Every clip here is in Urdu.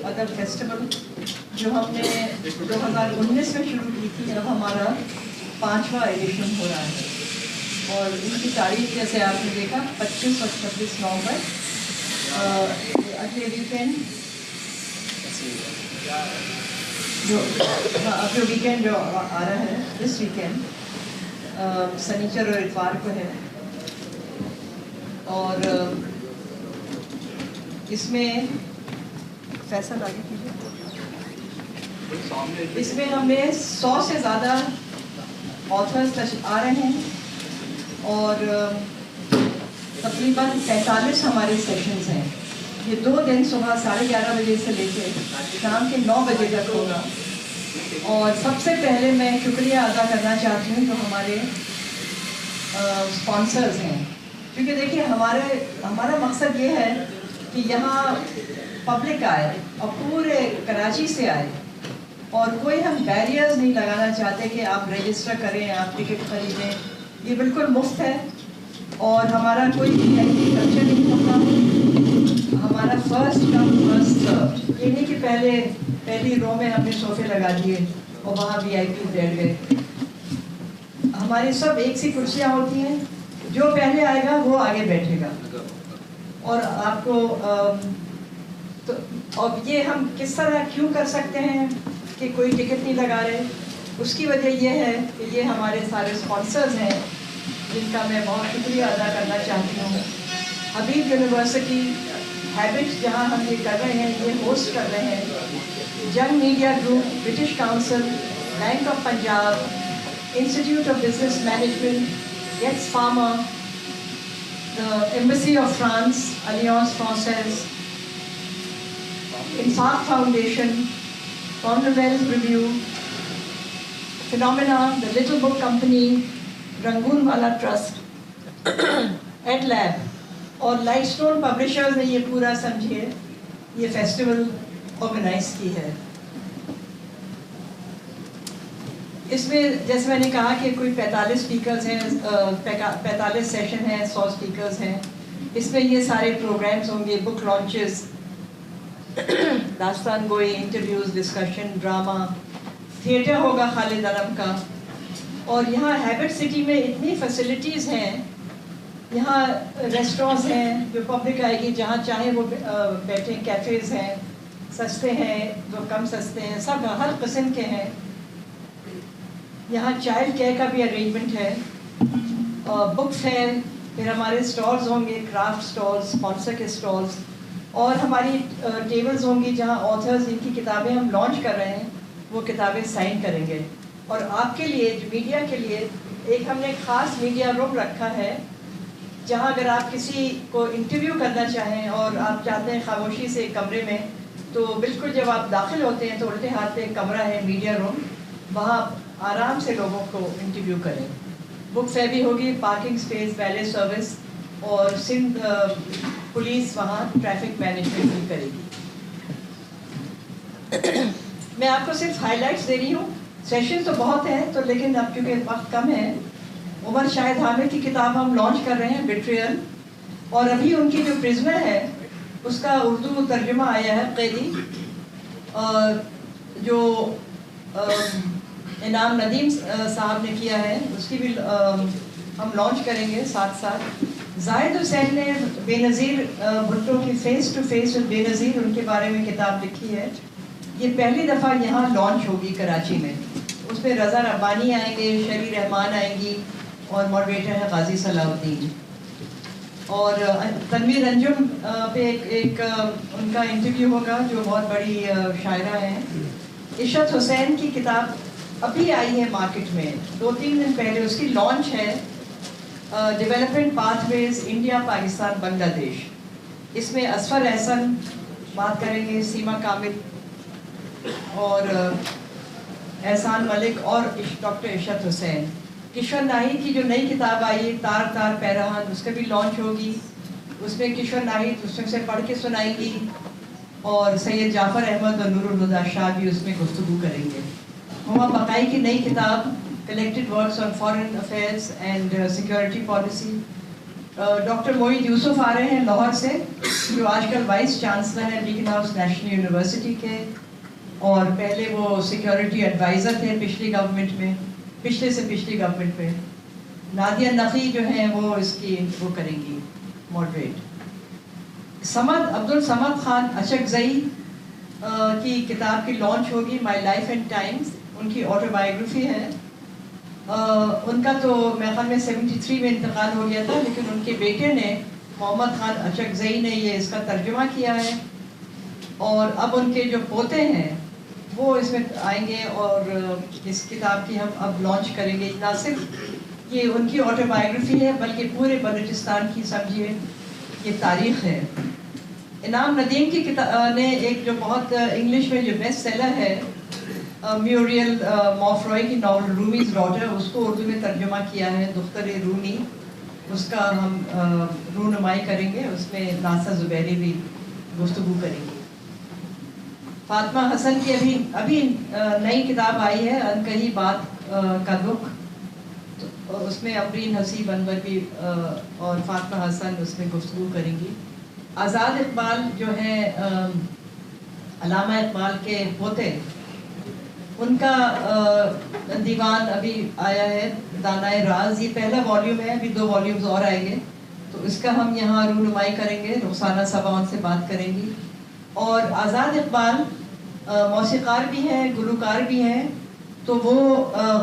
ادب فیسٹیول جو ہم نے 2019 میں شروع کی تھی، اب ہمارا 5واں ایڈیشن ہو رہا ہے. اور ان کی تاریخ جیسے آپ نے دیکھا 25 اور 26 نومبر اگلے ویکینڈ جو ویکینڈ جو آ رہا ہے دس ویکینڈ سنیچر اور اتوار کو ہے. اور اس میں فیصل آگے کیجیے. اس میں ہم نے 100 سے زیادہ آتھرز آ رہے ہیں اور تقریباً 45 ہمارے سیشنز ہیں. یہ 2 دن صبح 11:30 بجے سے لے کے شام کے 9 بجے تک ہوگا. اور سب سے پہلے میں شکریہ ادا کرنا چاہتی ہوں جو ہمارے اسپانسرز ہیں، کیونکہ دیکھیے ہمارا مقصد یہ ہے کہ یہاں پبلک آئے اور پورے کراچی سے آئے، اور کوئی ہم بیریئرز نہیں لگانا چاہتے کہ آپ رجسٹر کریں، آپ ٹکٹ خریدیں. یہ بالکل مفت ہے اور ہمارا کوئی خرچہ نہیں ہوتا. ہمارا فرسٹ کم فرسٹ سرو، یہ نہیں کہ پہلی رو میں ہم نے صوفے لگا دیے اور وہاں VIP بیٹھ گئے. ہماری سب ایک سی کرسیاں ہوتی ہیں، جو پہلے آئے گا وہ آگے بیٹھے گا. اور آپ کو اور یہ ہم کس طرح کیوں کر سکتے ہیں کہ کوئی ٹکٹ نہیں لگا رہے؟ اس کی وجہ یہ ہے کہ یہ ہمارے سارے اسپانسرز ہیں جن کا میں بہت شکریہ ادا کرنا چاہتی ہوں. حبیب یونیورسٹی، ہیبٹ جہاں ہم یہ کر رہے ہیں، یہ ہوسٹ کر رہے ہیں. Jang media group, British council, bank of Punjab, institute of business management, Getz pharma, embassy of France, alliance francaise, Insaf foundation, commonwealth review, phenomena, the little book company, Rangoonwala trust, ad lab اور لائٹ اسٹون پبلشرز نے یہ پورا سمجھیے یہ فیسٹیول آرگنائز کی ہے. اس میں جیسے میں نے کہا کہ کوئی 45 اسپیکرز ہیں، 45 سیشن ہیں، 100 اسپیکرز ہیں. اس میں یہ سارے پروگرامز ہوں گے، بک لانچز، داستان گوئی، انٹرویوز، ڈسکشن، ڈرامہ، تھیٹر ہوگا خالد علم کا. اور یہاں ہیبٹ سٹی میں اتنی فیسلٹیز ہیں، یہاں ریسٹورانٹس ہیں جو پبلک آئے گی جہاں چاہیں وہ بیٹھیں، کیفیز ہیں، سستے ہیں جو کم سستے ہیں، سب ہر قسم کے ہیں. یہاں چائلڈ کیئر کا بھی ارینجمنٹ ہے. بک فیئر، پھر ہمارے اسٹالز ہوں گے، کرافٹ اسٹالز، اسپانسر کے اسٹالز، اور ہماری ٹیبلز ہوں گی جہاں آتھرز جن کی کتابیں ہم لانچ کر رہے ہیں وہ کتابیں سائن کریں گے. اور آپ کے لیے جو میڈیا کے لیے ایک ہم نے خاص میڈیا روم رکھا ہے جہاں اگر آپ کسی کو انٹرویو کرنا چاہیں اور آپ چاہتے ہیں خاموشی سے ایک کمرے میں، تو بالکل جب آپ داخل ہوتے ہیں تو الٹے ہاتھ پہ ایک کمرہ ہے میڈیا روم، وہاں آرام سے لوگوں کو انٹرویو کریں. بک فیئر بھی ہوگی، پارکنگ اسپیس، ویلے سروس، اور سندھ پولیس وہاں ٹریفک مینجمنٹ بھی کرے گی. میں آپ کو صرف ہائی لائٹس دے رہی ہوں. سیشن تو بہت ہیں تو لیکن اب کیونکہ وقت کم ہے، عمر شاہد حامد کی کتاب ہم لانچ کر رہے ہیں، بیٹریل، اور ابھی ان کی جو پرزنر ہے اس کا اردو ترجمہ آیا ہے، قیدی، جو انعام ندیم صاحب نے کیا ہے، اس کی بھی ہم لانچ کریں گے ساتھ ساتھ. زاہد حسین نے بے نظیر بھٹو کی فیس ٹو فیس بے نظیر ان کے بارے میں کتاب لکھی ہے. یہ پہلی دفعہ یہاں لانچ ہوگی کراچی میں. اس میں رضا ربانی آئیں گے، شری رحمان آئیں گی، اور ماڈریٹر ہے غازی صلاح الدین. اور تنویر انجم پہ ایک ان کا انٹرویو ہوگا جو بہت بڑی شاعرہ ہیں. عشرت حسین کی کتاب ابھی آئی ہے مارکیٹ میں 2-3 دن پہلے، اس کی لانچ ہے، ڈیولپمنٹ پاتھ ویز انڈیا پاکستان بنگلہ دیش. اس میں اظفر احسن بات کریں گے، سیما کامل اور احسان ملک اور ڈاکٹر عشرت حسین. کشور ناہید کی جو نئی کتاب آئی تار تار پیرہن، اس کا بھی لانچ ہوگی. اس میں کشور ناہید اس میں سے پڑھ کے سنائیں گی، اور سید جعفر احمد اور نور الہدیٰ شاہ بھی اس میں گفتگو کریں گے. ہما بقائی کی نئی کتاب collected works on foreign affairs and security policy. Doctor Moeed Yusuf آ رہے ہیں لاہور سے، جو آج کل وائس چانسلر ہیں بیکن ہاؤس نیشنل یونیورسٹی کے، اور پہلے وہ سیکیورٹی ایڈوائزر تھے پچھلی گورنمنٹ میں، پچھلے سے پچھلی گورنمنٹ میں۔ نادیہ نقی جو ہیں وہ اس کی وہ کریں گی ماڈریٹ۔ عبد الصمد خان اچکزئی کی کتاب کی لانچ ہوگی، مائی لائف اینڈ ٹائمز، ان کی آٹو بایوگرافی ہے۔ ان کا تو میرے خیال میں 73 میں انتقال ہو گیا تھا، لیکن ان کے بیٹے نے محمد خان اچکزئی نے یہ اس کا ترجمہ کیا ہے، اور اب ان کے جو پوتے ہیں وہ اس میں آئیں گے، اور اس کتاب کی ہم اب لانچ کریں گے۔ نہ صرف یہ ان کی آٹو بایوگرافی ہے بلکہ پورے بلوچستان کی سمجھیے یہ تاریخ ہے۔ انعام ندیم کی کتاب نے ایک جو بہت انگلش میں جو بیسٹ سیلر ہے، میوریل موفروئی کی ناول رومیز ڈاٹر، اس کو اردو میں ترجمہ کیا ہے، دختر رونی، اس کا ہم رونمائی کریں گے، اس میں ناصر زبیری بھی گفتگو کریں گے۔ فاطمہ حسن کی ابھی نئی کتاب آئی ہے، انکہی بات کا دکھ، تو اس میں امرین حسیب انور بھی اور فاطمہ حسن اس میں گفتگو کریں گی۔ آزاد اقبال جو ہیں علامہ اقبال کے پوتے، ان کا دیوان ابھی آیا ہے، دانائے راز، یہ پہلا والیوم ہے، ابھی 2 والیومز اور آئیں گے، تو اس کا ہم یہاں رونمائی کریں گے، رخسانہ صبا ان سے بات کریں گی۔ اور آزاد اقبال موسیقار بھی ہیں، گلوکار بھی ہیں، تو وہ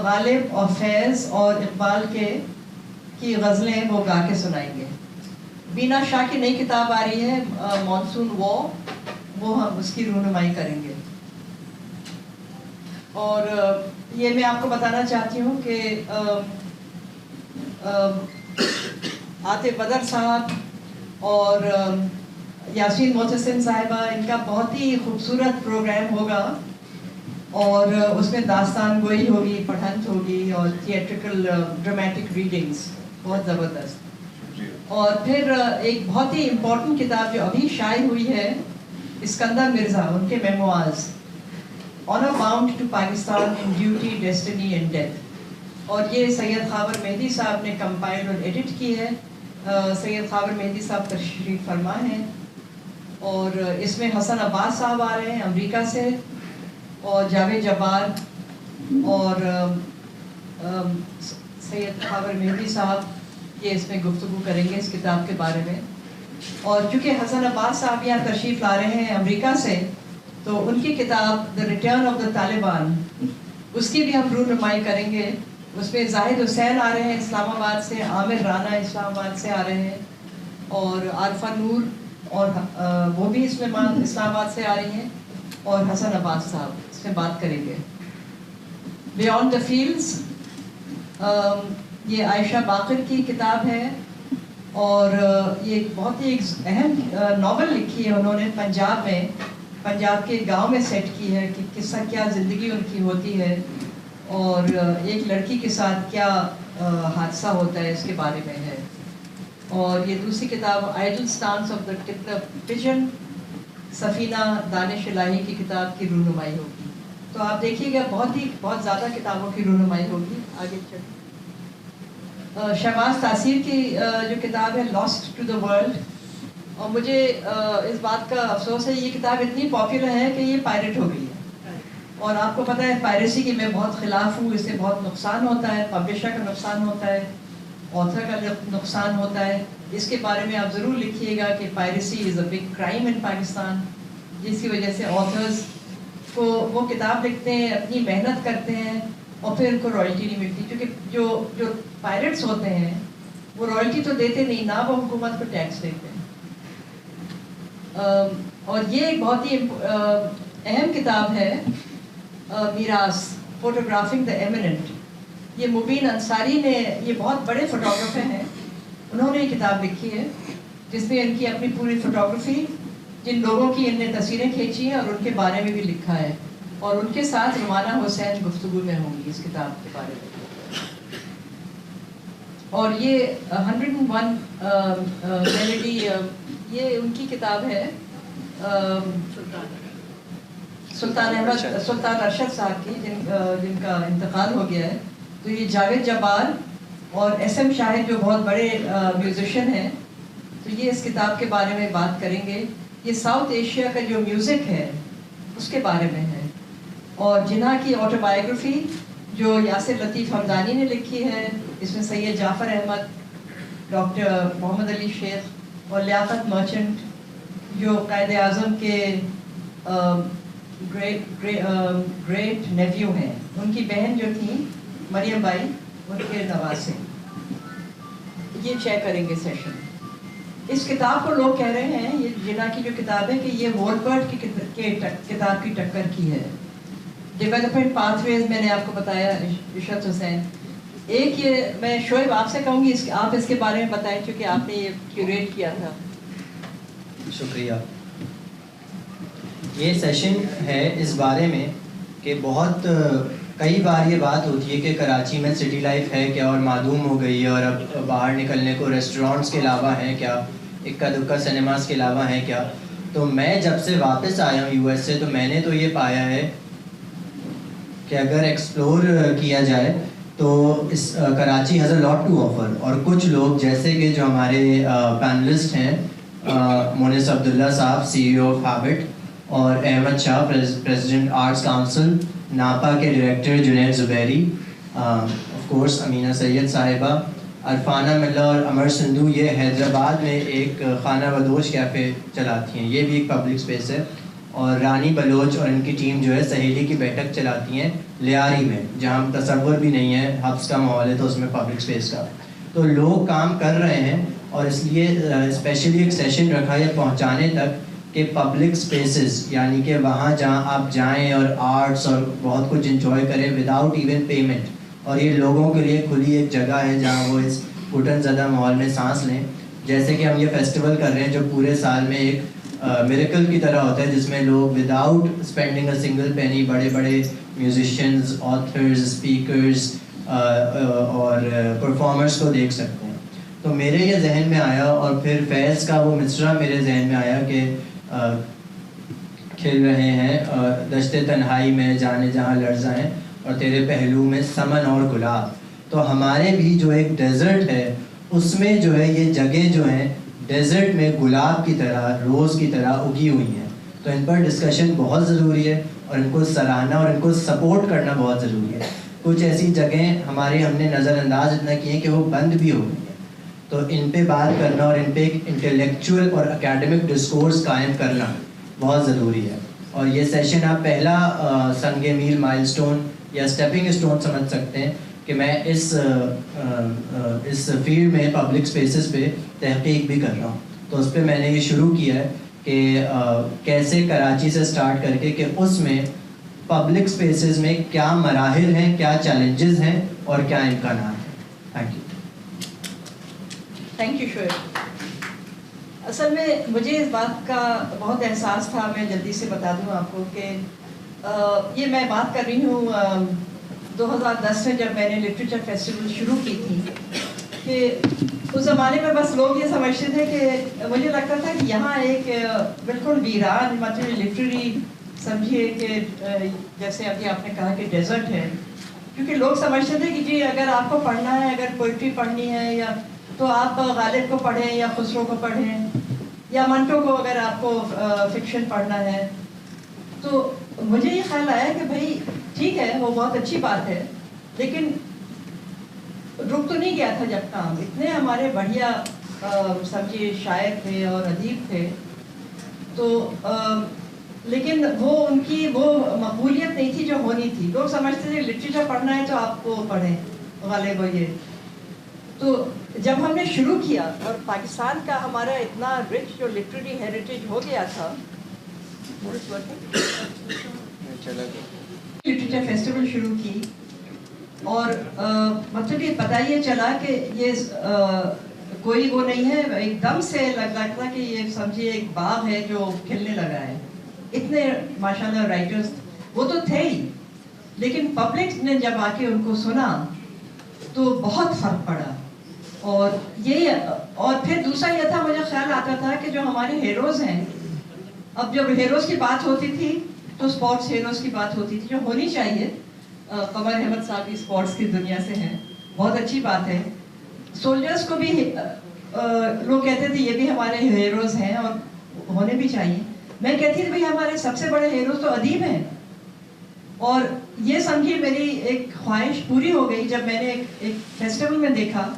غالب اور فیض اور اقبال کی غزلیں وہ گا کے سنائیں گے۔ بینا شاہ کی نئی کتاب آ رہی ہے، مانسون وہ ہم اس کی رونمائی کریں گے۔ اور یہ میں آپ کو بتانا چاہتی ہوں کہ عاطف بدر صاحب اور یاسمین محتسن صاحبہ، ان کا بہت ہی خوبصورت پروگرام ہوگا، اور اس میں داستان گوئی ہوگی، پڑھنت ہوگی، اور تھیٹریکل ڈرامیٹک ریڈنگز بہت زبردست۔ اور پھر ایک بہت ہی امپورٹنٹ کتاب جو ابھی شائع ہوئی ہے، اسکندر مرزا، ان کے memoirs, honour bound to Pakistan in duty, destiny and death, اور یہ سید خاور مہدی صاحب نے کمپائل اور ایڈٹ کی ہے۔ سید خاور مہدی صاحب تشریف فرما ہیں، اور اس میں حسن عباس صاحب آ رہے ہیں امریکہ سے، اور جاوید جبار اور سید خاور مہدی صاحب یہ اس میں گفتگو کریں گے اس کتاب کے بارے میں۔ اور چونکہ حسن عباس صاحب یہاں تشریف لا رہے ہیں امریکہ سے، تو ان کی کتاب the return of the Taliban, اس کی بھی ہم رونمائی کریں گے۔ اس میں زاہد حسین آ رہے ہیں اسلام آباد سے، عامر رانا اسلام آباد سے آ رہے ہیں، اور عارفہ نور، اور وہ بھی اس میں اسلام آباد سے آ رہی ہیں، اور حسن عباس صاحب اس میں بات کریں گے۔ بیانڈ دا فیلڈز، یہ عائشہ باقر کی کتاب ہے، اور یہ بہت ہی ایک اہم ناول لکھی ہے انہوں نے، پنجاب میں، پنجاب کے گاؤں میں سیٹ کی ہے کہ قصہ کیا زندگی ان کی ہوتی ہے، اور ایک لڑکی کے ساتھ کیا حادثہ ہوتا ہے اس کے بارے میں ہے۔ اور یہ دوسری کتاب ideal stance of the pigeon, Safina Danish Elahi کی کتاب کی رونمائی ہوگی۔ تو آپ دیکھیے گا بہت زیادہ کتابوں کی رونمائی ہوگی۔ آگے چلیں، شہباز تاثیر کی جو کتاب ہے لاسٹ ٹو دا ورلڈ، اور مجھے اس بات کا افسوس ہے یہ کتاب اتنی پاپولر ہے کہ یہ پائریٹ ہو گئی ہے، اور آپ کو پتہ ہے پائریسی کی میں بہت خلاف ہوں، اس سے بہت نقصان ہوتا ہے، پبلشر کا نقصان ہوتا ہے، آتھر کا نقصان ہوتا ہے۔ اس کے بارے میں آپ ضرور لکھیے گا کہ piracy is a big crime in Pakistan, جس کی وجہ سے آتھرز کو وہ کتاب لکھتے ہیں، اپنی محنت کرتے ہیں، اور پھر ان کو رائلٹی نہیں ملتی، کیونکہ جو پائریٹس ہوتے ہیں وہ رائلٹی تو دیتے نہیں، نہ وہ حکومت کو ٹیکس دیتے ہیں۔ اور یہ ایک بہت ہی اہم کتاب ہے، میراث، فوٹوگرافنگ دا ایمیننٹ۔ یہ مبین انصاری نے، یہ بہت بڑے فوٹوگرافر ہیں، انہوں نے یہ کتاب لکھی ہے جس میں ان کی اپنی پوری فوٹوگرافی، جن لوگوں کی ان نے تصویریں کھینچی ہیں اور ان کے بارے میں بھی لکھا ہے، اور ان کے ساتھ رومانہ حسین گفتگو میں ہوں گی اس کتاب کے بارے میں۔ اور یہ 101 میلڈی، یہ ان کی کتاب ہے، سلطان ارشد صاحب کی، جن کا انتقال ہو گیا ہے۔ تو یہ جاوید جبار اور ایس ایم شاہد جو بہت بڑے میوزیشین ہیں، تو یہ اس کتاب کے بارے میں بات کریں گے. یہ ساؤتھ ایشیا کا جو میوزک ہے اس کے بارے میں ہے. اور جناح کی آٹوبایوگرافی جو یاسر لطیف حمدانی نے لکھی ہے، اس میں سید جعفر احمد، ڈاکٹر محمد علی شیخ اور لیاقت مرچنٹ جو قائد اعظم کے گریٹ نیفیو ہیں، ان کی بہن جو تھیں مریم بائی، ان کے نواسے. یہ چیک کریں گے سیشن. اس کتاب کو لوگ کہہ رہے ہیں، یہ جناح کی جو کتاب ہے، کہ یہ وولبرٹ کی کتاب کی ٹکر کی ہے. ڈیولپمنٹ پاتھ ویز میں نے آپ کو بتایا، عشرت حسین. ایک یہ میں شعیب آپ سے کہوں گی، آپ اس کے بارے میں بتائیں چونکہ آپ نے یہ کیوریٹ کیا تھا. شکریہ. یہ سیشن ہے اس بارے میں کہ بہت کئی بار یہ بات ہوتی ہے کہ کراچی میں سٹی لائف ہے کیا اور معدوم ہو گئی ہے، اور اب باہر نکلنے کو ریسٹورانٹس کے علاوہ ہیں کیا، اکا دکا سنیماز کے علاوہ ہیں کیا. تو میں جب سے واپس آیا ہوں یو ایس سے، تو میں نے تو یہ پایا ہے کہ اگر ایکسپلور کیا جائے تو اس Karachi has a lot to offer. اور کچھ لوگ جیسے کہ جو ہمارے پینلسٹ ہیں، مونس عبداللہ صاحب CEO آف ہیبٹ، اور Ahmed Shah president arts council, NAPA کے director Junaid Zuberi, of course Amina Syed صاحبہ، عرفانہ ملا اور امر سندھو، یہ حیدرآباد میں ایک خانہ بدوش کیفے چلاتی ہیں، یہ بھی ایک پبلک اسپیس ہے. اور رانی بلوچ اور ان کی ٹیم جو ہے سہیلی کی بیٹھک چلاتی ہیں لیاری میں، جہاں تصور بھی نہیں ہے، حبس کا ماحول ہے تو اس میں پبلک اسپیس کا. تو لوگ کام کر رہے ہیں، اور اس لیے اسپیشلی ایک سیشن رکھا ہے پہنچانے تک کہ پبلک اسپیسز، یعنی کہ وہاں جہاں آپ جائیں اور آرٹس اور بہت کچھ انجوائے کریں وداؤٹ ایون پیمنٹ. اور یہ لوگوں کے لیے کھلی ایک جگہ ہے جہاں وہ اس گھٹن زدہ ماحول میں سانس لیں. جیسے کہ ہم یہ فیسٹیول کر رہے ہیں جو پورے سال میں ایک میریکل کی طرح ہوتا ہے، جس میں لوگ without spending a single penny بڑے بڑے میوزیشینز، آتھرز، اسپیکرز اور پرفارمرز کو دیکھ سکتے ہیں. تو میرے یہ ذہن میں آیا، اور پھر فیض کا وہ مصرع میرے ذہن میں آیا کہ کھل رہے ہیں دشت تنہائی میں جانے جہاں لرزاں ہیں، اور تیرے پہلو میں سمن اور گلاب. تو ہمارے بھی جو ایک ڈیزرٹ ہے اس میں جو ہے یہ جگہ جو ہیں ڈیزرٹ میں گلاب کی طرح، روز کی طرح اگی ہوئی ہیں. تو ان پر ڈسکشن بہت ضروری ہے، اور ان کو سراہنا اور ان کو سپورٹ کرنا بہت ضروری ہے. کچھ ایسی جگہیں ہماری ہم نے نظر انداز اتنا کی ہیں کہ وہ بند بھی ہو گئی ہیں. تو ان پہ بات کرنا اور ان پہ ایک انٹلیکچوئل اور اکیڈمک ڈسکورس قائم کرنا بہت ضروری ہے. اور یہ سیشن آپ پہلا سنگ میل مائل سٹون یا اسٹیپنگ اسٹون سمجھ سکتے ہیں کہ میں اس فیلڈ میں پبلک اسپیسز پہ تحقیق بھی کر رہا ہوں. تو اس پہ میں نے یہ شروع کیا ہے کہ کیسے کراچی سے سٹارٹ کر کے کہ اس میں پبلک اسپیسز میں کیا مراحل ہیں، کیا چیلنجز ہیں اور کیا امکانات ہیں. Thank you. Thank you Shoaib. اصل میں مجھے اس بات کا بہت احساس تھا، میں جلدی سے بتا دوں آپ کو کہ یہ میں بات کر رہی ہوں 2010 میں جب میں نے لٹریچر فیسٹیول شروع کی تھی. کہ اس زمانے میں بس لوگ یہ سمجھتے تھے کہ مجھے لگتا تھا کہ یہاں ایک بالکل ویران مطلب لٹریری سمجھیے کہ جیسے ابھی آپ نے کہا کہ ڈیزرٹ ہے. کیونکہ لوگ سمجھتے تھے کہ جی اگر آپ کو پڑھنا ہے، اگر پوئٹری پڑھنی ہے یا تو آپ غالب کو پڑھیں یا خسرو کو پڑھیں یا منٹو کو، اگر آپ کو فکشن پڑھنا ہے. تو مجھے یہ خیال آیا کہ بھائی ٹھیک ہے، وہ بہت اچھی بات ہے، لیکن رک تو نہیں گیا تھا جب کام. اتنے ہمارے بڑھیا سمجھیے شاعر تھے اور ادیب تھے، تو لیکن وہ ان کی وہ مقبولیت نہیں تھی جو ہونی تھی. لوگ سمجھتے تھے لٹریچر پڑھنا ہے تو آپ کو پڑھیں غالب ہو یہ. تو جب ہم نے شروع کیا اور پاکستان کا ہمارا اتنا رچ جو لٹریری ہیریٹیج ہو گیا تھا، لٹریچر فیسٹیول شروع کی، اور مطلب یہ پتہ یہ چلا کہ یہ کوئی وہ نہیں ہے، ایک دم سے لگتا کہ یہ سمجھیے ایک باغ ہے جو کھلنے لگا ہے. اتنے ماشاءاللہ رائٹرز وہ تو تھے ہی، لیکن پبلک نے جب آ کے ان کو سنا تو بہت فرق پڑا. اور پھر دوسرا یہ تھا، مجھے خیال آتا تھا کہ جو ہمارے ہیروز ہیں، اب جب ہیروز کی بات ہوتی تھی تو اسپورٹس ہیروز کی بات ہوتی تھی جو ہونی چاہیے. قمر احمد صاحب بھی اسپورٹس کی دنیا سے ہیں، بہت اچھی بات ہے. سولجرس کو بھی لوگ کہتے تھے یہ بھی ہمارے ہیروز ہیں اور ہونے بھی چاہیے. میں کہتی تھی بھائی ہمارے سب سے بڑے ہیروز تو ادیب ہیں. اور یہ سمجھیے میری ایک خواہش پوری ہو گئی جب میں نے ایک فیسٹیول میں دیکھا.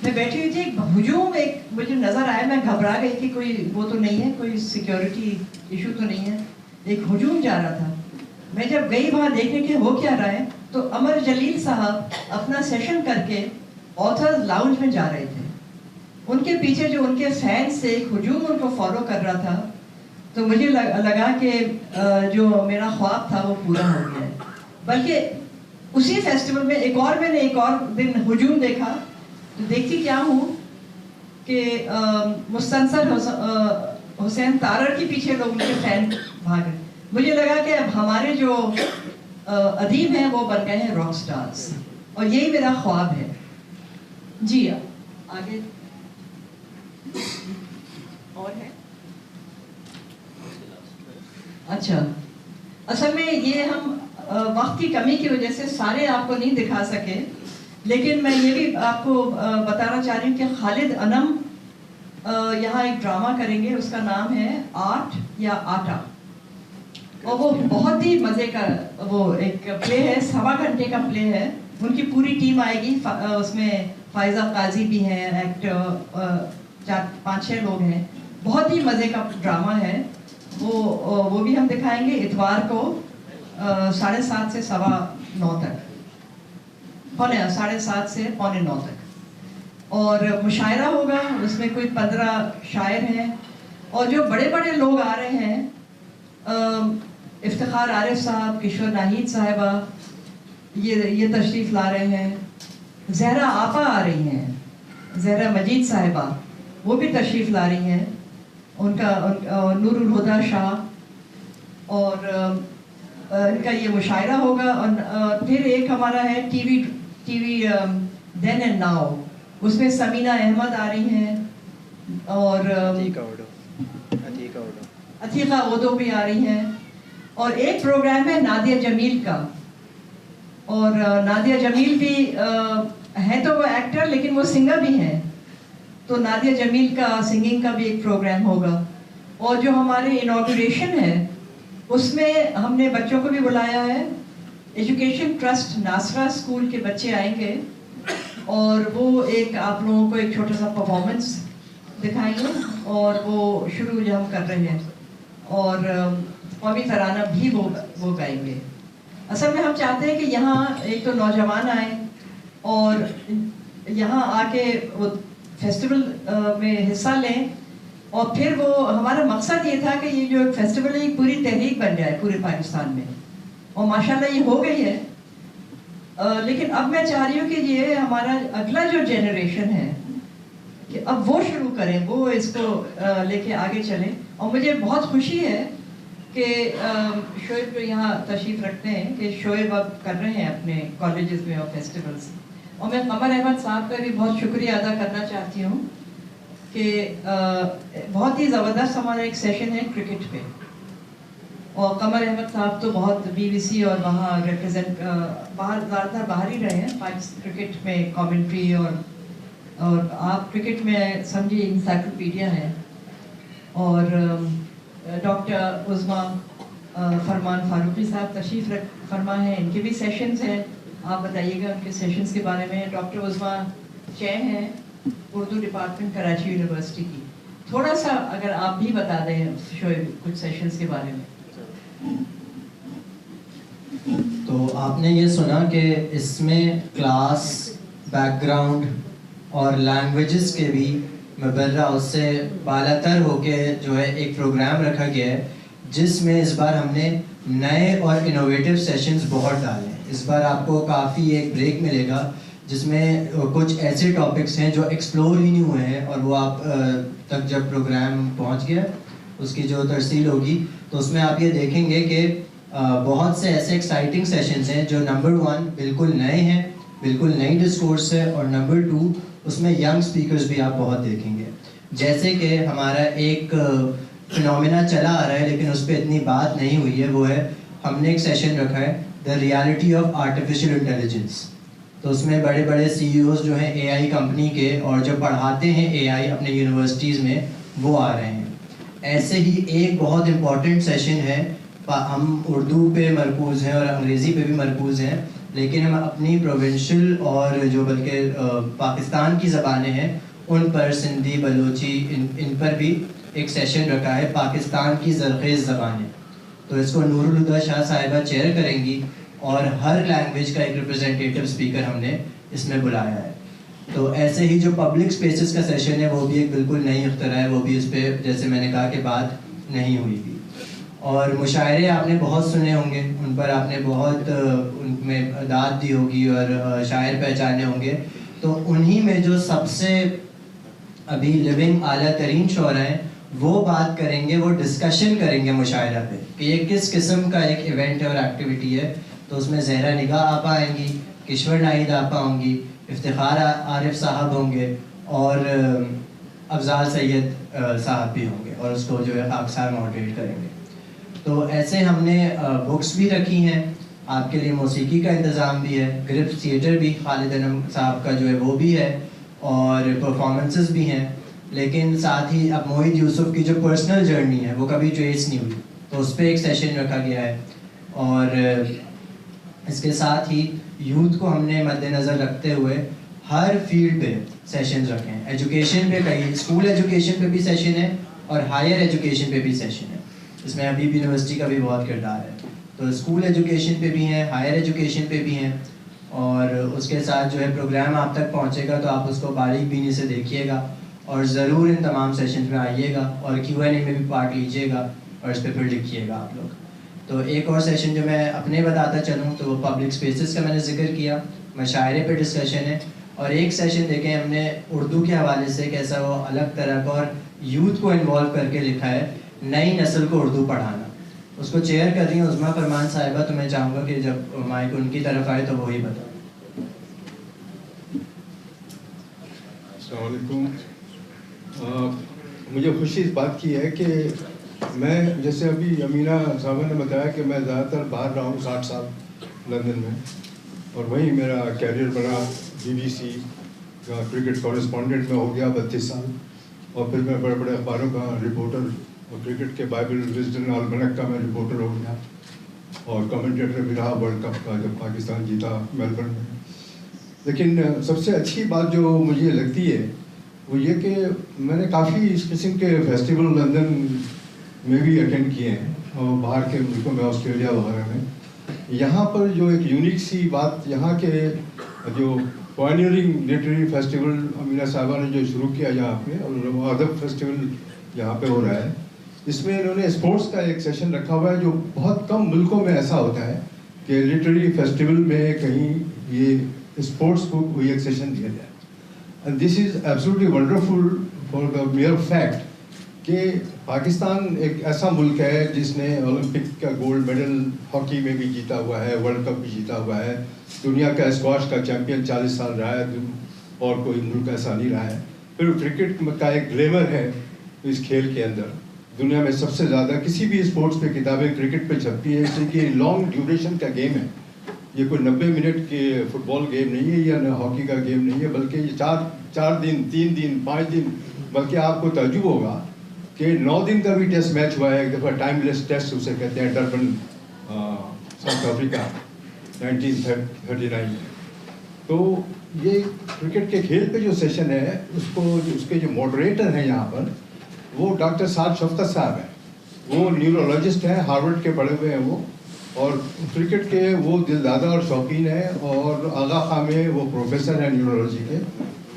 میں بیٹھی ہوئی تھی, ایک ہجوم ایک مجھے نظر آیا, میں گھبرا گئی کہ کوئی وہ تو نہیں ہے, کوئی سیکیورٹی ایشو تو نہیں ہے, ایک ہجوم جا رہا تھا. میں جب گئی وہاں دیکھنے کے ہو کیا رہا ہے, تو عمر جلیل صاحب اپنا سیشن کر کے آتھرز لاؤنج میں جا رہے تھے. ان کے پیچھے جو ان کے فینس سے ایک ہجوم ان کو فالو کر رہا تھا. تو مجھے لگا کہ جو میرا خواب تھا وہ پورا ہو گیا ہے. بلکہ اسی فیسٹیول میں ایک اور دن ہجوم دیکھا. تو دیکھتی کیا ہوں کہ مستنصر حسین تارڑ کے پیچھے لوگ ان کے فین بھاگ رہے. مجھے لگا کہ اب ہمارے جو ادیب ہیں وہ بن گئے ہیں راک سٹارز, اور یہی میرا خواب ہے. جی آگے اور ہے. اچھا, اصل میں یہ ہم وقت کی کمی کی وجہ سے سارے آپ کو نہیں دکھا سکے, لیکن میں یہ بھی آپ کو بتانا چاہ رہی ہوں کہ خالد انم یہاں ایک ڈرامہ کریں گے, اس کا نام ہے آرٹ یا آٹا, اور وہ بہت ہی مزے کا وہ ایک پلے ہے, 1.25 گھنٹے کا پلے ہے. ان کی پوری ٹیم آئے گی, اس میں فائزہ قاضی بھی ہیں, ایکٹر 5-6 لوگ ہیں. بہت ہی مزے کا ڈرامہ ہے. وہ بھی ہم دکھائیں گے اتوار کو 7:30 سے 9:15 تک, 7:30 سے 8:45 تک. اور مشاعرہ ہوگا, اس میں کوئی 15 شاعر ہیں, اور جو بڑے بڑے لوگ آ رہے ہیں, افتخار عارف صاحب, کشور ناہید صاحبہ یہ تشریف لا رہے ہیں. زہرا آپا آ رہی ہیں, زہرا مجید صاحبہ وہ بھی تشریف لا رہی ہیں. ان کا نور الہدیٰ شاہ, اور ان کا یہ مشاعرہ ہوگا. اور پھر ایک ہمارا ہے T V then and now, اس میں سمینہ احمد آ رہی ہیں, اور عتیقہ اودو بھی آ رہی ہیں. اور ایک پروگرام ہے نادیہ جمیل کا, اور نادیہ جمیل بھی ہے تو وہ ایکٹر لیکن وہ سنگر بھی ہیں, تو نادیہ جمیل کا سنگنگ کا بھی ایک پروگرام ہوگا. اور جو ہمارے انوگریشن ہے اس میں ہم نے بچوں کو بھی بلایا ہے. ایجوکیشن ٹرسٹ ناسرا اسکول کے بچے آئیں گے, اور وہ ایک آپ لوگوں کو ایک چھوٹا سا پرفارمنس دکھائیں گے, اور وہ شروع جو ہم کر رہے ہیں, اور قومی ترانہ بھی وہ گائیں گے. اصل میں ہم چاہتے ہیں کہ یہاں ایک تو نوجوان آئیں اور یہاں آ کے وہ فیسٹیول میں حصہ لیں, اور پھر وہ ہمارا مقصد یہ تھا کہ یہ جو فیسٹیول ہے یہ پوری تحریک بن جائے پورے پاکستان میں, اور ماشاءاللہ یہ ہو گئی ہے. لیکن اب میں چاہ رہی ہوں کہ یہ ہمارا اگلا جو جنریشن ہے کہ اب وہ شروع کریں, وہ اس کو لے کے آگے چلیں. اور مجھے بہت خوشی ہے کہ شعیب جو یہاں تشریف رکھتے ہیں, کہ شعیب اب کر رہے ہیں اپنے کالجز میں اور فیسٹیولس. اور میں قمر احمد صاحب کا بھی بہت شکریہ ادا کرنا چاہتی ہوں کہ بہت ہی زبردست ہمارا ایک سیشن ہے کرکٹ پہ, اور قمر احمد صاحب تو بہت BBC اور وہاں ریپرزینٹ زیادہ تر باہر ہی رہے ہیں کرکٹ میں کامنٹری, اور آپ کرکٹ میں سمجھیے انسائکلوپیڈیا ہیں. اور ڈاکٹر عظما فرمان فاروقی صاحب تشریف فرما ہیں, ان کے بھی سیشنز ہیں. آپ بتائیے گا ان کے سیشنز کے بارے میں. ڈاکٹر عظما چے ہیں اردو ڈپارٹمنٹ کراچی یونیورسٹی کی. تھوڑا سا اگر آپ بھی بتا دیں شعیب کچھ سیشنز کے بارے میں. تو آپ نے یہ سنا کہ اس میں کلاس, بیک گراؤنڈ اور لینگویجز کے بھی مبلغ اس سے بالا تر ہو کے جو ہے ایک پروگرام رکھا گیا ہے, جس میں اس بار ہم نے نئے اور انوویٹیو سیشنز بہت ڈالے ہیں. اس بار آپ کو کافی ایک بریک ملے گا جس میں کچھ ایسے ٹاپکس ہیں جو ایکسپلور ہی نہیں ہوئے ہیں, اور وہ آپ تک جب پروگرام پہنچ گیا اس کی جو ترسیل ہوگی تو اس میں آپ یہ دیکھیں گے کہ بہت سے ایسے ایکسائٹنگ سیشنز ہیں جو نمبر 1 بالکل نئے ہیں, بالکل نئی ڈسکورس ہے, اور نمبر 2 اس میں ینگ سپیکرز بھی آپ بہت دیکھیں گے. جیسے کہ ہمارا ایک فنومینا چلا آ رہا ہے لیکن اس پہ اتنی بات نہیں ہوئی ہے, وہ ہے ہم نے ایک سیشن رکھا ہے the reality of artificial intelligence. تو اس میں بڑے بڑے CEOs جو ہیں AI کمپنی کے اور جو پڑھاتے ہیں AI اپنے یونیورسٹیز میں وہ آ رہے ہیں. ایسے ہی ایک بہت امپورٹنٹ سیشن ہے, ہم اردو پہ مرکوز ہیں اور انگریزی پہ بھی مرکوز ہیں, لیکن ہم اپنی پروونشل اور جو بلکہ پاکستان کی زبانیں ہیں ان پر, سندھی, بلوچی, ان پر بھی ایک سیشن رکھا ہے, پاکستان کی زرخیز زبانیں. تو اس کو نور الہدیٰ شاہ صاحبہ چیئر کریں گی اور ہر لینگویج کا ایک ریپرزینٹیٹیو اسپیکر ہم نے اس میں بلایا ہے. تو ایسے ہی جو پبلک اسپیسز کا سیشن ہے وہ بھی ایک بالکل نئی اختراع ہے, وہ بھی اس پہ جیسے میں نے کہا کہ بات نہیں ہوئی تھی. اور مشاعرے آپ نے بہت سنے ہوں گے, ان پر آپ نے بہت ان میں داد دی ہوگی اور شاعر پہچانے ہوں گے. تو انہی میں جو سب سے ابھی لیونگ اعلیٰ ترین شعراء ہیں وہ بات کریں گے, وہ ڈسکشن کریں گے مشاعرہ پہ کہ یہ کس قسم کا ایک ایونٹ ہے اور ایکٹیویٹی ہے. تو اس میں زہرا نگاہ آپا آئیں گی, کشور ناہید آپا ہوں گی, افتخار عارف صاحب ہوں گے اور افضال سید صاحب بھی ہوں گے, اور اس کو جو ہے خاکسار ماڈریٹ کریں گے. تو ایسے ہم نے بکس بھی رکھی ہیں آپ کے لیے, موسیقی کا انتظام بھی ہے, گرفٹ تھیٹر بھی خالد انم صاحب کا جو ہے وہ بھی ہے, اور پرفارمنسز بھی ہیں. لیکن ساتھ ہی اب موحد یوسف کی جو پرسنل جرنی ہے وہ کبھی ٹریس نہیں ہوئی, تو اس پہ ایک سیشن رکھا گیا ہے. اور اس کے ساتھ ہی یوتھ کو ہم نے مد نظر رکھتے ہوئے ہر فیلڈ پہ سیشنز رکھے ہیں. ایجوکیشن پہ کئی, اسکول ایجوکیشن پہ بھی سیشن ہے اور ہائر ایجوکیشن پہ بھی سیشن ہے. اس میں حبیب یونیورسٹی کا بھی بہت کردار ہے. تو اسکول ایجوکیشن پہ بھی ہیں, ہائر ایجوکیشن پہ بھی ہیں, اور اس کے ساتھ جو ہے پروگرام آپ تک پہنچے گا تو آپ اس کو باریک بینی سے دیکھیے گا, اور ضرور ان تمام سیشنز میں آئیے گا اور Q&A میں بھی پارٹ لیجیے گا, اور اس پہ پھر لکھیے گا آپ لوگ. تو ایک اور سیشن جو میں اپنے بتاتا چلوں تو وہ پبلک اسپیسز کا میں نے ذکر کیا, مشاعرے پہ ڈسکشن ہے. اور ایک سیشن دیکھیں ہم نے اردو کے حوالے سے کیسا وہ الگ طرح کا اور یوتھ کو انوالو کر کے لکھا ہے, نئی نسل کو اردو پڑھانا. اس کو چیئر کر رہی ہیں عظمیٰ فرمان صاحبہ, تو میں چاہوں گا کہ جب مائک ان کی طرف آئے تو وہی بتائیں. السلام علیکم. مجھے خوشی اس بات کی ہے کہ میں, جیسے ابھی امینہ صاحبہ نے بتایا کہ میں زیادہ تر باہر رہا ہوں 60 سال لندن میں, اور وہیں میرا کیریئر بنا. BBC کا کرکٹ کورسپونڈنٹ میں ہو گیا 32 سال, اور پھر میں بڑے بڑے اخباروں کا رپورٹر, اور کرکٹ کے بائبل وزڈن آلمنک کا میں رپورٹر ہو گیا, اور کمنٹیٹر بھی رہا ورلڈ کپ کا جب پاکستان جیتا میلبرن میں. لیکن سب سے اچھی بات جو مجھے لگتی ہے وہ یہ کہ میں نے کافی اس قسم کے فیسٹیول لندن میں بھی اٹینڈ کیے ہیں, اور باہر کے ملکوں میں, آسٹریلیا وغیرہ میں. یہاں پر جو ایک یونیک سی بات, یہاں کے جو پائنیئرنگ لٹریری فیسٹیول امینہ صاحبہ نے جو شروع کیا یہاں پہ, اور ادب فیسٹیول یہاں پہ ہو رہا ہے, اس میں انہوں نے اسپورٹس کا ایک سیشن رکھا ہوا ہے, جو بہت کم ملکوں میں ایسا ہوتا ہے کہ لٹریری فیسٹیول میں کہیں یہ اسپورٹس کو کوئی ایک سیشن دیا جائے. And this is absolutely wonderful for the mere fact کہ پاکستان ایک ایسا ملک ہے جس نے اولمپک کا گولڈ میڈل ہاکی میں بھی جیتا ہوا ہے, ورلڈ کپ بھی جیتا ہوا ہے, دنیا کا اسکواش کا چیمپئن 40 سال رہا ہے, اور کوئی ملک ایسا نہیں رہا ہے. پھر کرکٹ کا ایک گلیمر ہے اس کھیل کے اندر. دنیا میں سب سے زیادہ کسی بھی اسپورٹس پہ کتابیں کرکٹ پہ چھپتی ہے, اس لیے کہ لانگ ڈیوریشن کا گیم ہے. یہ کوئی 90 منٹ کے فٹ بال گیم نہیں ہے یا ہاکی کا گیم نہیں ہے, بلکہ یہ 4 دن 3 دن 5 دن, بلکہ آپ کو تعجب ہوگا کہ 9 دن کا بھی ٹیسٹ میچ ہوا ہے ایک دفعہ, ٹائم لیس ٹیسٹ اسے کہتے ہیں, ڈربن ساؤتھ افریقہ 1939 میں. تو یہ کرکٹ کے کھیل پہ جو سیشن ہے اس کے جو ماڈریٹر ہیں یہاں پر وہ ڈاکٹر سعد شفقت صاحب ہیں. وہ نیورولوجسٹ ہیں, ہارورڈ کے پڑھے ہوئے ہیں وہ, اور کرکٹ کے وہ دلدادہ اور شوقین ہیں, اور آغا خاں میں وہ پروفیسر ہیں نیورولوجی کے.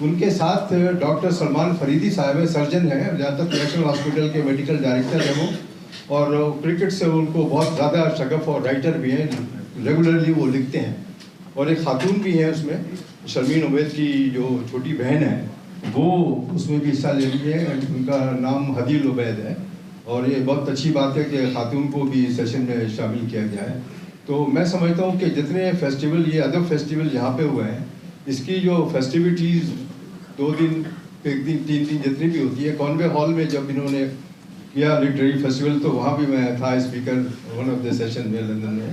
ان کے ساتھ ڈاکٹر سلمان فریدی صاحب ہیں, سرجن ہیں, زیادہ تر نیشنل ہاسپٹل کے میڈیکل ڈائریکٹر ہیں وہ, اور کرکٹ سے ان کو بہت زیادہ شغف, اور رائٹر بھی ہیں, ریگولرلی وہ لکھتے ہیں. اور ایک خاتون بھی ہے اس میں, شرمین عبید کی جو چھوٹی بہن ہے, وہ اس میں بھی حصہ لے رہی ہے. ان کا نام حدیل عبید ہے, اور یہ بہت اچھی بات ہے کہ خاتون کو بھی سیشن میں شامل کیا گیا ہے. تو میں سمجھتا ہوں کہ جتنے فیسٹیول, یہ ادب فیسٹیول یہاں پہ ہوئے ہیں, اس کی جو فیسٹیوٹیز 2 دن 1 دن 3 دن جتنی بھی ہوتی ہے, کانوے ہال میں جب انہوں نے کیا لٹریری فیسٹیول تو وہاں بھی میں تھا speaker one of the session میں لندن میں.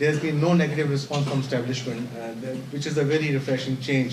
there has been no negative response from establishment, which is a very refreshing change,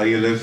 ILF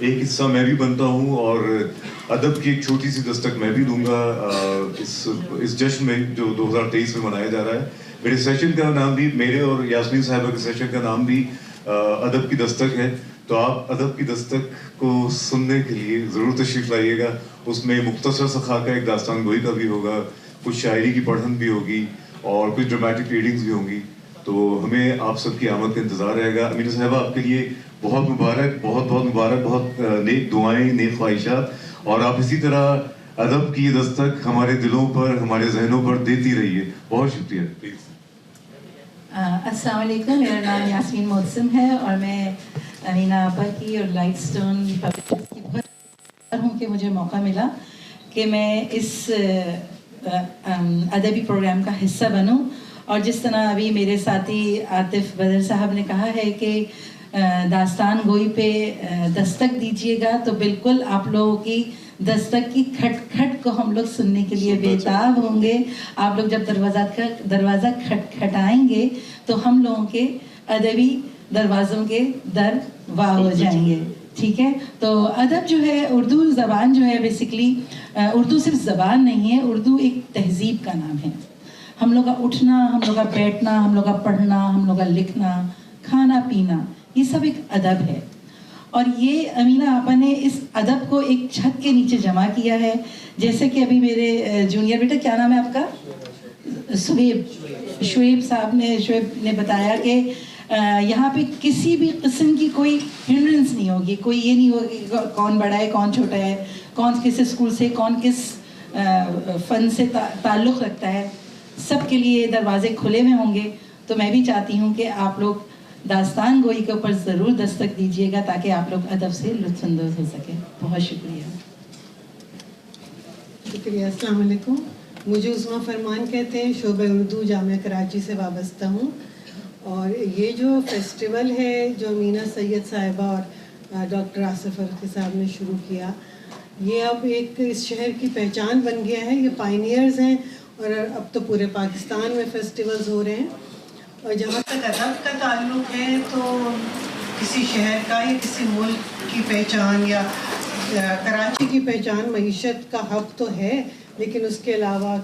ایک حصہ میں بھی بنتا ہوں اور ادب کی ایک چھوٹی سی دستک میں بھی دوں گا اس جشن میں جو 2023 میں منایا جا رہا ہے. میرے سیشن کا نام بھی, میرے اور یاسمین صاحبہ کے سیشن کا نام بھی ادب کی دستک ہے. تو آپ ادب کی دستک کو سننے کے لیے ضرور تشریف لائیے گا. اس میں مختصر سا خاکہ ایک داستان گوئی کا بھی ہوگا, کچھ شاعری کی پڑھن بھی ہوگی اور کچھ ڈرامٹک ریڈنگز بھی ہوں گی. تو ہمیں آپ سب کی آمد کا انتظار رہے گا. امینا صاحبہ آپ کے لیے بہت مبارک, بہت مبارک, بہت نیک دعائیں, نیک خواہشات, اور آپ اسی طرح ادب کی یہ دستک ہمارے دلوں پر, ہمارے ذہنوں پر دیتی رہیے. بہت شکریہ. پلیز. السلام علیکم, میرا نام یاسمین محسن ہے اور میں امینا آپا کی اور لائٹ سٹون پبلشرز کی بہت ہوں کہ مجھے موقع ملا کہ میں اس ادبی پروگرام کا حصہ بنوں. اور جس طرح ابھی میرے ساتھی عاطف بدر صاحب نے کہا ہے کہ داستان گوئی پہ دستک دیجیے گا, تو بالکل آپ لوگوں کی دستک کی کھٹ کھٹ کو ہم لوگ سننے کے لیے بےتاب ہوں گے. آپ لوگ جب دروازہ کھٹکھٹائیں گے تو ہم لوگوں کے ادبی دروازوں کے در واہ ہو جائیں گے. ٹھیک ہے, تو ادب جو ہے, اردو زبان جو ہے, بیسکلی اردو صرف زبان نہیں ہے, اردو ایک تہذیب کا نام ہے. ہم لوگ کا اٹھنا, ہم لوگ کا بیٹھنا, ہم لوگ کا پڑھنا, ہم لوگ کا لکھنا, کھانا پینا, یہ سب ایک ادب ہے. اور یہ امینا آپا نے اس ادب کو ایک چھت کے نیچے جمع کیا ہے. جیسے کہ ابھی میرے جونیئر بیٹا, کیا نام ہے آپ کا؟ شعیب نے بتایا کہ یہاں پہ کسی بھی قسم کی کوئی ہنڈرنس نہیں ہوگی, کوئی یہ نہیں ہوگی کہ کون بڑا ہے کون چھوٹا ہے, کون کس اسکول سے, کون کس فن سے تعلق رکھتا ہے. سب کے لیے دروازے کھلے ہوئے ہوں گے. تو میں بھی چاہتی ہوں کہ آپ لوگ داستان گوئی کے اوپر ضرور دستک دیجیے گا تاکہ آپ لوگ ادب سے لطف اندوز ہو سکیں. بہت شکریہ. شکریہ. السلام علیکم. مجھے عظمیٰ فرمان کہتے ہیں, شعبہ اردو جامعہ کراچی سے وابستہ ہوں. اور یہ جو فیسٹیول ہے جو امینا سید صاحبہ اور ڈاکٹر آصف فرقی صاحب نے شروع کیا, یہ اب ایک اس شہر کی پہچان بن گیا ہے. یہ پائنیئرز ہیں اور اب تو پورے پاکستان میں فیسٹیولز ہو رہے ہیں. اور جہاں تک ادب کا تعلق ہے تو کسی شہر کا یا کسی ملک کی پہچان, یا کراچی کی پہچان معیشت کا ہب تو ہے, لیکن اس کے علاوہ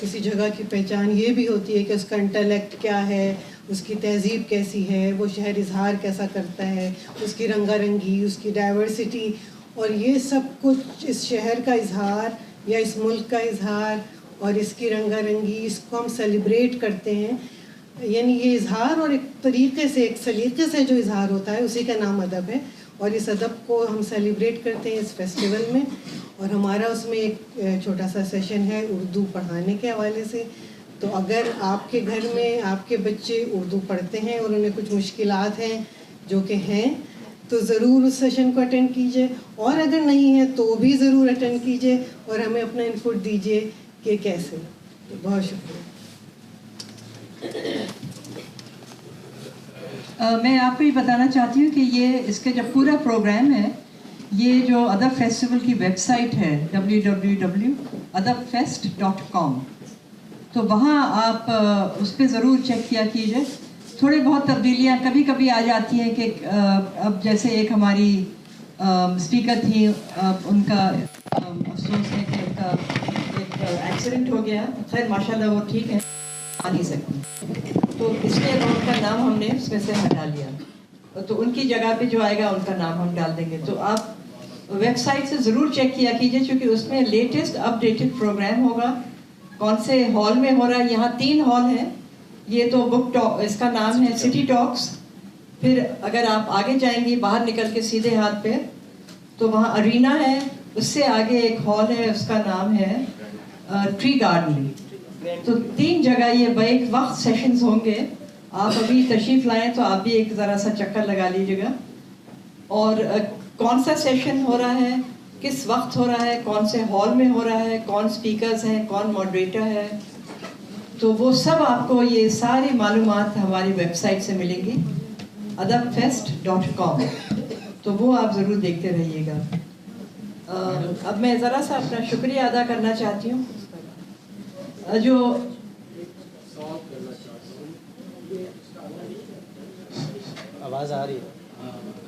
کسی جگہ کی پہچان یہ بھی ہوتی ہے کہ اس کا انٹلیکٹ کیا ہے, اس کی تہذیب کیسی ہے, وہ شہر اظہار کیسا کرتا ہے, اس کی رنگا رنگی, اس کی ڈائیورسٹی. اور یہ سب کچھ اس شہر کا اظہار یا اس ملک کا اظہار اور اس کی رنگا رنگی, اس کو ہم سیلیبریٹ کرتے ہیں. یعنی یہ اظہار اور ایک طریقے سے, ایک سلیقے سے جو اظہار ہوتا ہے, اسی کا نام ادب ہے. اور اس ادب کو ہم سیلیبریٹ کرتے ہیں اس فیسٹیول میں. اور ہمارا اس میں ایک چھوٹا سا سیشن ہے اردو پڑھانے کے حوالے سے. تو اگر آپ کے گھر میں آپ کے بچے اردو پڑھتے ہیں اور انہیں کچھ مشکلات ہیں جو کہ ہیں, تو ضرور اس سیشن کو اٹینڈ کیجیے. اور اگر نہیں ہے تو بھی ضرور اٹینڈ کیجیے اور ہمیں اپنا انپٹ دیجیے کہ کیسے. بہت شکریہ. میں آپ کو یہ بتانا چاہتی ہوں کہ یہ اس کا جو پورا پروگرام ہے, یہ جو ادب فیسٹیول کی ویب سائٹ ہے www.adabfest.com, تو وہاں آپ اس پہ ضرور چیک کیا کیجیے. تھوڑے بہت تبدیلیاں کبھی کبھی آ جاتی ہیں کہ اب جیسے ایک ہماری اسپیکر تھی, ان کا افسوس ہے کہ ان کا ایک ایکسیڈنٹ ہو گیا. خیر ماشاءاللہ وہ ٹھیک ہے, آ نہیں سکتی, تو اس لیے ان کا نام ہم نے اس میں سے ہٹا لیا. تو ان کی جگہ پہ جو آئے گا ان کا نام ہم ڈال دیں گے. تو آپ ویب سائٹ سے ضرور چیک کیا کیجیے, چونکہ اس میں لیٹسٹ اپڈیٹڈ پروگرام ہوگا. کون سے ہال میں ہو رہا ہے, یہاں 3 ہال ہیں. یہ تو بک ٹاک, اس کا نام ہے سٹی ٹاکس. پھر اگر آپ آگے جائیں گی باہر نکل کے سیدھے ہاتھ پہ, تو وہاں ارینا ہے. اس سے آگے ایک ہال ہے, اس کا نام ہے ٹری گارڈن. تو 3 جگہ یہ بیک وقت سیشنز ہوں گے. آپ ابھی تشریف لائیں تو آپ بھی ایک ذرا سا چکر لگا لیجیے گا. اور کون سا سیشن ہو رہا ہے, کس وقت ہو رہا ہے, کون سے ہال میں ہو رہا ہے, کون سپیکرز ہیں, کون ماڈریٹر ہے, تو وہ سب آپ کو یہ ساری معلومات ہماری ویب سائٹ سے ملیں گی adabfest.com. تو وہ آپ ضرور دیکھتے رہیے گا. اب میں ذرا سا اپنا شکریہ ادا کرنا چاہتی ہوں. جو آواز آ رہی ہے.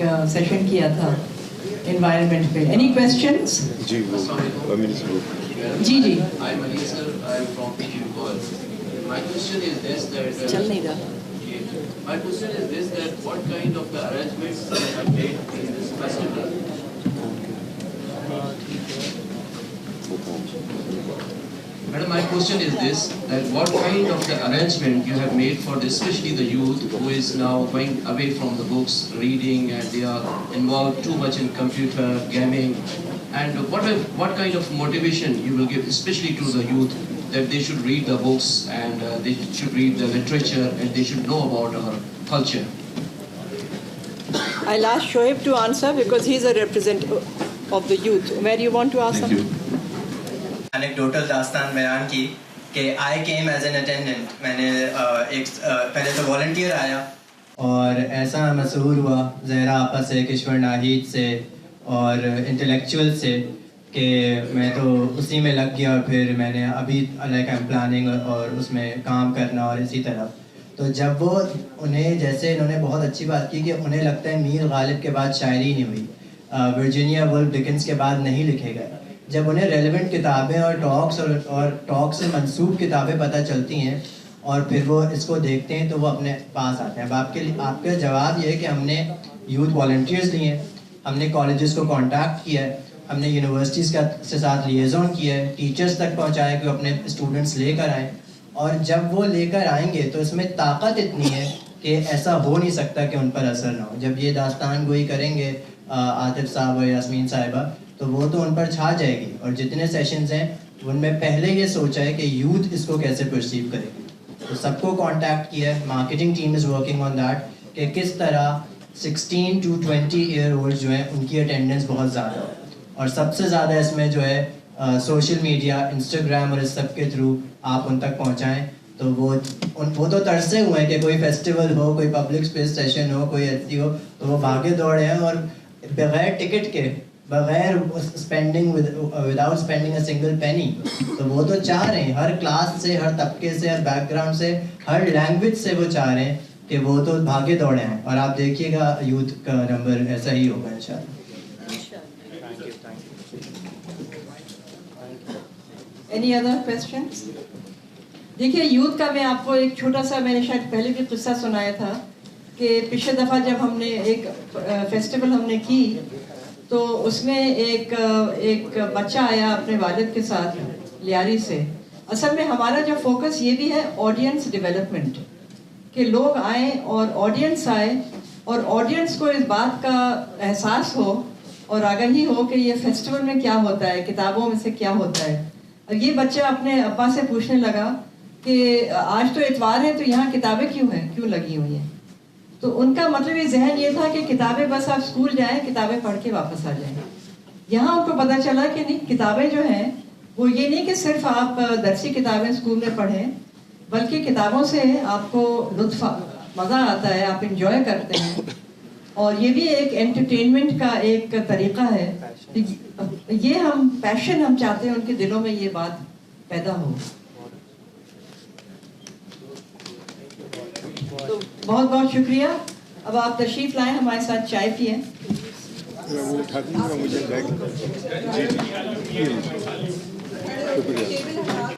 ایک سیشن کیا تھا انوائرمنٹ پہ. Any questions? جی جی جی. چل نہیں رہا. My question is this, that what kind of the arrangements you have made in this festival? Madam, my question is this, that what kind of the arrangement you have made for especially the youth who is now going away from the books, reading, and they are involved too much in computer, gaming, and what kind of motivation you will give especially to the youth that they should read the books and they should read the literature and they should know about our culture? I'll ask Shoaib to answer because he's a representative of the youth. Where do you want to ask? Thank you. anecdotal داستان بیان کی کہ I came as an attendant. میں نے پہلے تو والنٹیئر آیا اور ایسا مسحور ہوا زہرا آپا سے، کشور ناہید سے اور انٹلیکچوئل سے کہ میں تو اسی میں لگ گیا. اور پھر میں نے ابھی لائک ایم پلاننگ اور اس میں کام کرنا اور اسی طرح. تو جب وہ انہیں جیسے انہوں نے بہت اچھی بات کی کہ انہیں لگتا ہے میر غالب کے بعد شاعری نہیں ہوئی, ورجینیا وولف ڈکنس کے بعد نہیں لکھے گئے. جب انہیں ریلیونٹ کتابیں اور ٹاک سے منسوب کتابیں پتہ چلتی ہیں اور پھر وہ اس کو دیکھتے ہیں تو وہ اپنے پاس آتے ہیں. اب آپ کا جواب یہ ہے کہ ہم نے یوتھ والنٹیئرز لیے ہیں, ہم نے کالجز کو کانٹیکٹ کیا ہے, ہم نے یونیورسٹیز کے ساتھ لیزون کیا ہے, ٹیچرز تک پہنچایا کہ وہ اپنے اسٹوڈنٹس لے کر آئیں. اور جب وہ لے کر آئیں گے تو اس میں طاقت اتنی ہے کہ ایسا ہو نہیں سکتا کہ ان پر اثر نہ ہو. جب یہ داستان گوئی کریں گے عاطف صاحب اور یاسمین صاحبہ تو وہ تو ان پر چھا جائے گی. اور جتنے سیشنز ہیں ان میں پہلے یہ سوچا ہے کہ یوتھ اس کو کیسے پرسیو کرے گی. تو سب کو کانٹیکٹ کیا ہے, marketing team is working on that کہ کس طرح 16 to 20 ایئر اولڈ جو ہیں ان کی اٹینڈنس بہت زیادہ ہو. اور سب سے زیادہ اس میں جو ہے سوشل میڈیا, انسٹاگرام اور اس سب کے تھرو آپ ان تک پہنچائیں. تو وہ تو ترسے ہوئے ہیں کہ کوئی فیسٹیول ہو, کوئی پبلک اسپیس سیشن ہو, کوئی ایسی ہو, تو وہ بھاگے دوڑے ہیں اور بغیر ٹکٹ کے, بغیر spending without spending a single penny. تو وہ تو چاہ رہے ہیں ہر کلاس سے, ہر طبقے سے, ہر بیک گراؤنڈ سے, ہر لینگویج سے وہ چاہ رہے ہیں کہ وہ تو بھاگے دوڑے ہیں. اور آپ دیکھیے گا یوتھ کا نمبر ایسا ہی ہوگا انشاءاللہ. Any other questions? دیکھیے یوتھ کا میں آپ کو ایک چھوٹا سا, میں نے شاید پہلے بھی قصہ سنایا تھا کہ پچھلے دفعہ جب ہم نے ایک فیسٹیول ہم نے کی تو اس میں ایک بچہ آیا اپنے والد کے ساتھ لیاری سے. اصل میں ہمارا جو فوکس یہ بھی ہے آڈینس ڈیولپمنٹ, کہ لوگ آئیں اور آڈینس آئے اور آڈینس کو اس بات کا احساس ہو اور آگاہی ہو کہ یہ فیسٹیول میں کیا ہوتا ہے, کتابوں میں سے کیا ہوتا ہے. اور یہ بچہ اپنے ابا سے پوچھنے لگا کہ آج تو اتوار ہے تو یہاں کتابیں کیوں لگی ہوئی ہیں. تو ان کا مطلب یہ ذہن یہ تھا کہ کتابیں بس آپ اسکول جائیں, کتابیں پڑھ کے واپس آ جائیں. یہاں ان کو پتہ چلا کہ نہیں, کتابیں جو ہیں وہ یہ نہیں کہ صرف آپ درسی کتابیں اسکول میں پڑھیں, بلکہ کتابوں سے آپ کو لطف مزہ آتا ہے, آپ انجوائے کرتے ہیں. اور یہ بھی ایک انٹرٹینمنٹ کا ایک طریقہ ہے. یہ ہم پیشن ہم چاہتے ہیں ان کے دلوں میں یہ بات پیدا ہو. تو بہت بہت شکریہ. اب آپ تشریف لائیں, ہمارے ساتھ چائے پئیں. شکریہ.